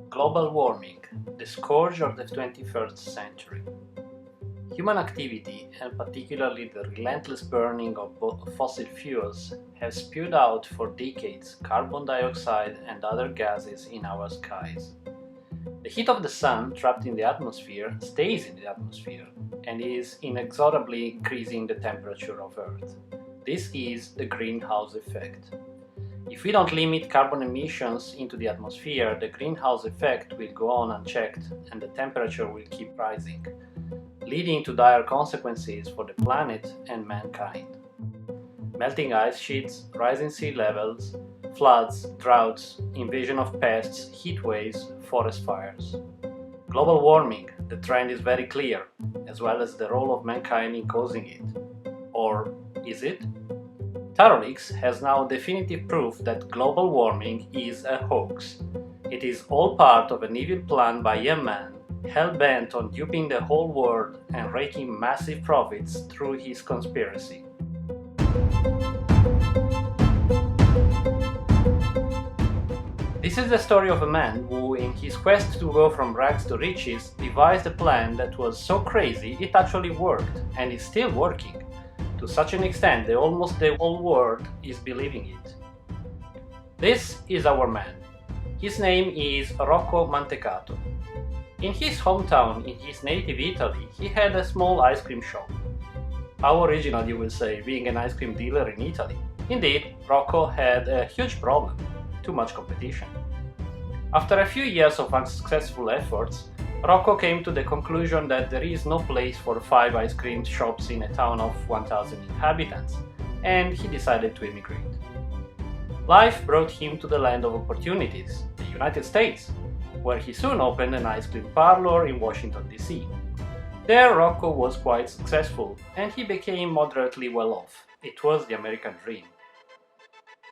Global warming, the scourge of the 21st century. Human activity, and particularly the relentless burning of fossil fuels, have spewed out for decades carbon dioxide and other gases in our skies. The heat of the sun trapped in the atmosphere stays in the atmosphere and is inexorably increasing the temperature of Earth. This is the greenhouse effect. If we don't limit carbon emissions into the atmosphere, the greenhouse effect will go on unchecked and the temperature will keep rising, leading to dire consequences for the planet and mankind. Melting ice sheets, rising sea levels, floods, droughts, invasion of pests, heat waves, forest fires. Global warming, the trend is very clear, as well as the role of mankind in causing it. Or is it? TaroLeaks has now definitive proof that global warming is a hoax. It is all part of an evil plan by a man hell-bent on duping the whole world and raking massive profits through his conspiracy. This is the story of a man who, in his quest to go from rags to riches, devised a plan that was so crazy it actually worked, and is still working. To such an extent that almost the whole world is believing it. This is our man. His name is Rocco Mantecato. In his hometown, in his native Italy, he had a small ice cream shop. How original, you will say, being an ice cream dealer in Italy. Indeed, Rocco had a huge problem: too much competition. After a few years of unsuccessful efforts, Rocco came to the conclusion that there is no place for 5 ice cream shops in a town of 1,000 inhabitants, and he decided to immigrate. Life brought him to the land of opportunities, the United States, where he soon opened an ice cream parlor in Washington, D.C. There Rocco was quite successful, and he became moderately well off. It was the American dream.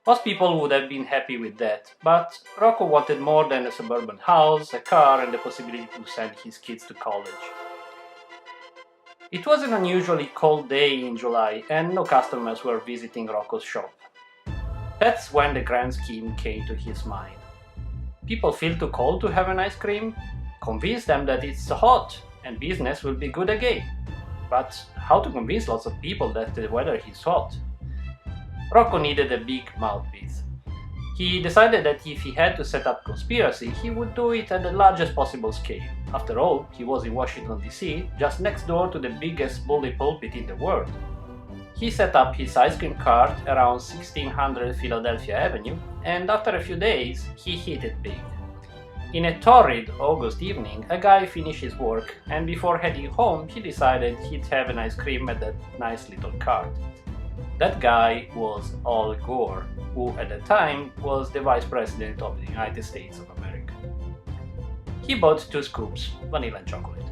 Most people would have been happy with that, but Rocco wanted more than a suburban house, a car, and the possibility to send his kids to college. It was an unusually cold day in July, and no customers were visiting Rocco's shop. That's when the grand scheme came to his mind. People feel too cold to have an ice cream? Convince them that it's hot, and business will be good again. But how to convince lots of people that the weather is hot? Rocco needed a big mouthpiece. He decided that if he had to set up conspiracy, he would do it at the largest possible scale. After all, he was in Washington, D.C., just next door to the biggest bully pulpit in the world. He set up his ice cream cart around 1600 Philadelphia Avenue, and after a few days, he hit it big. In a torrid August evening, a guy finished his work, and before heading home, he decided he'd have an ice cream at that nice little cart. That guy was Al Gore, who at the time was the Vice President of the United States of America. He bought 2 scoops, vanilla and chocolate.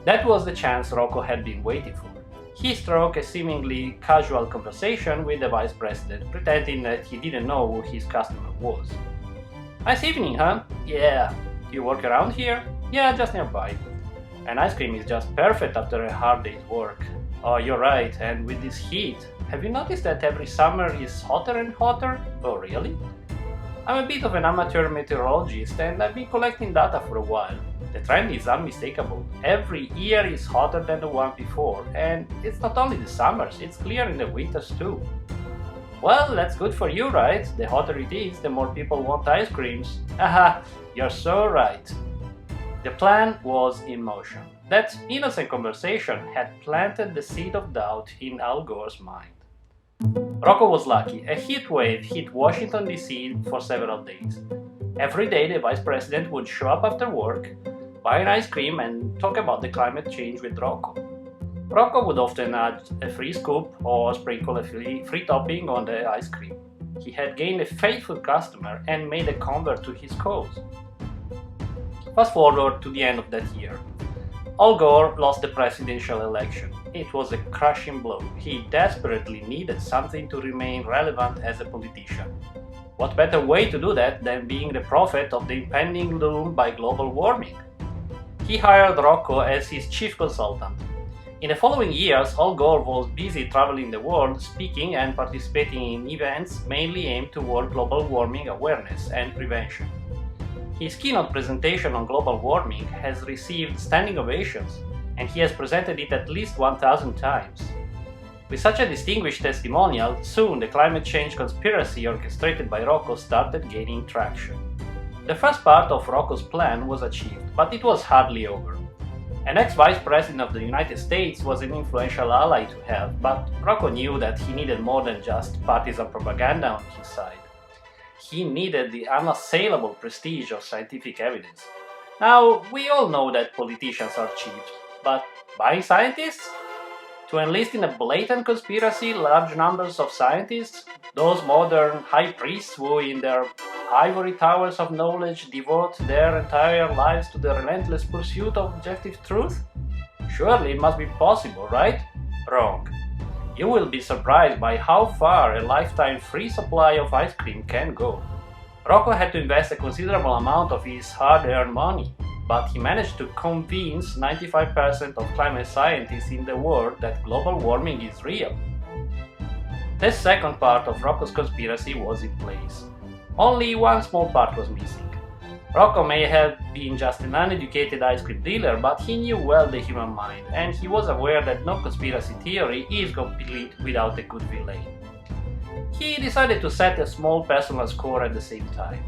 That was the chance Rocco had been waiting for. He struck a seemingly casual conversation with the Vice President, pretending that he didn't know who his customer was. "Nice evening, huh? Yeah. Do you work around here? Yeah, just nearby. An ice cream is just perfect after a hard day's work. Oh, you're right, and with this heat, have you noticed that every summer is hotter and hotter? Oh, really? I'm a bit of an amateur meteorologist and I've been collecting data for a while. The trend is unmistakable. Every year is hotter than the one before, and it's not only the summers, it's clear in the winters too. Well, that's good for you, right? The hotter it is, the more people want ice creams. Haha, you're so right. The plan was in motion. That innocent conversation had planted the seed of doubt in Al Gore's mind. Rocco was lucky. A heat wave hit Washington, D.C. for several days. Every day the Vice President would show up after work, buy an ice cream, and talk about the climate change with Rocco. Rocco would often add a free scoop or sprinkle a free topping on the ice cream. He had gained a faithful customer and made a convert to his cause. Fast forward to the end of that year. Al Gore lost the presidential election. It was a crushing blow. He desperately needed something to remain relevant as a politician. What better way to do that than being the prophet of the impending doom by global warming? He hired Rocco as his chief consultant. In the following years, Al Gore was busy traveling the world, speaking and participating in events mainly aimed toward global warming awareness and prevention. His keynote presentation on global warming has received standing ovations, and he has presented it at least 1,000 times. With such a distinguished testimonial, soon the climate change conspiracy orchestrated by Rocco started gaining traction. The first part of Rocco's plan was achieved, but it was hardly over. An ex-vice president of the United States was an influential ally to have, but Rocco knew that he needed more than just partisan propaganda on his side. He needed the unassailable prestige of scientific evidence. Now, we all know that politicians are cheap, but buying scientists? To enlist in a blatant conspiracy large numbers of scientists, those modern high priests who in their ivory towers of knowledge devote their entire lives to the relentless pursuit of objective truth? Surely it must be possible, right? Wrong. You will be surprised by how far a lifetime free supply of ice cream can go. Rocco had to invest a considerable amount of his hard-earned money, but he managed to convince 95% of climate scientists in the world that global warming is real. The second part of Rocco's conspiracy was in place. Only one small part was missing. Rocco may have been just an uneducated ice cream dealer, but he knew well the human mind, and he was aware that no conspiracy theory is complete without a good villain. He decided to set a small personal score at the same time.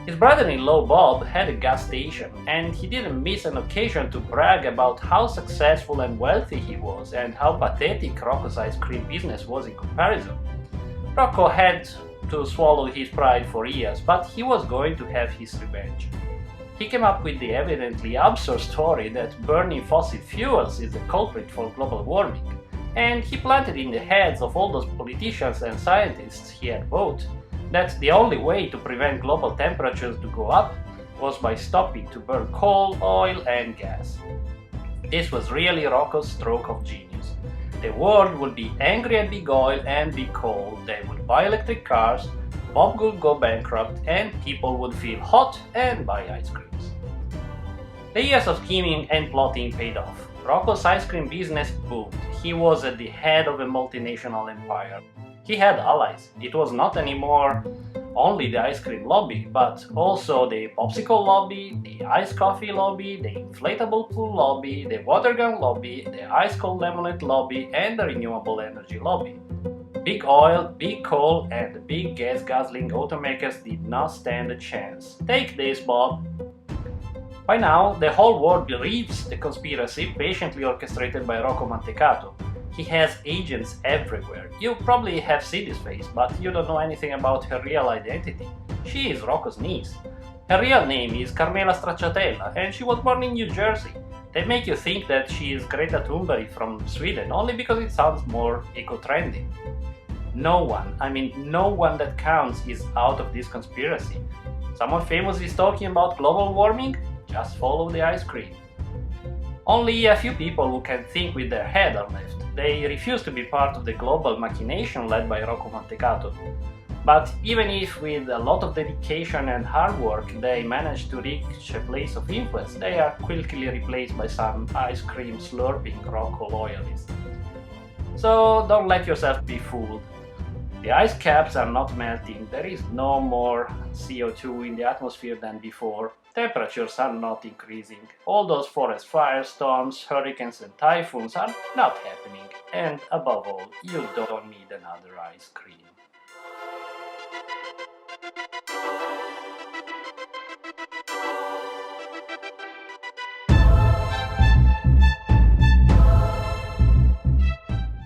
His brother-in-law Bob had a gas station, and he didn't miss an occasion to brag about how successful and wealthy he was and how pathetic Rocco's ice cream business was in comparison. Rocco had to swallow his pride for years, but he was going to have his revenge. He came up with the evidently absurd story that burning fossil fuels is the culprit for global warming, and he planted in the heads of all those politicians and scientists he had voted that the only way to prevent global temperatures to go up was by stopping to burn coal, oil and gas. This was really Rocco's stroke of genius. The world would be angry at big oil and big coal, they would buy electric cars, Bob would go bankrupt, and people would feel hot and buy ice creams. The years of scheming and plotting paid off. Rocco's ice cream business boomed. He was at the head of a multinational empire. He had allies. It was not anymore only the ice cream lobby, but also the popsicle lobby, the iced coffee lobby, the inflatable pool lobby, the water gun lobby, the ice cold lemonade lobby, and the renewable energy lobby. Big oil, big coal, and the big gas guzzling automakers did not stand a chance. Take this, Bob. By now, the whole world believes the conspiracy patiently orchestrated by Rocco Mantecato. He has agents everywhere. You probably have seen his face, but you don't know anything about her real identity. She is Rocco's niece. Her real name is Carmela Stracciatella, and she was born in New Jersey. They make you think that she is Greta Thunberg from Sweden only because it sounds more eco-trendy. No one that counts is out of this conspiracy. Someone famous is talking about global warming? Just follow the ice cream. Only a few people who can think with their head are left. They refuse to be part of the global machination led by Rocco Mantecato. But even if with a lot of dedication and hard work they manage to reach a place of influence, they are quickly replaced by some ice cream slurping Rocco loyalists. So don't let yourself be fooled. The ice caps are not melting, there is no more CO2 in the atmosphere than before, temperatures are not increasing, all those forest fires, storms, hurricanes and typhoons are not happening, and above all, you don't need another ice cream.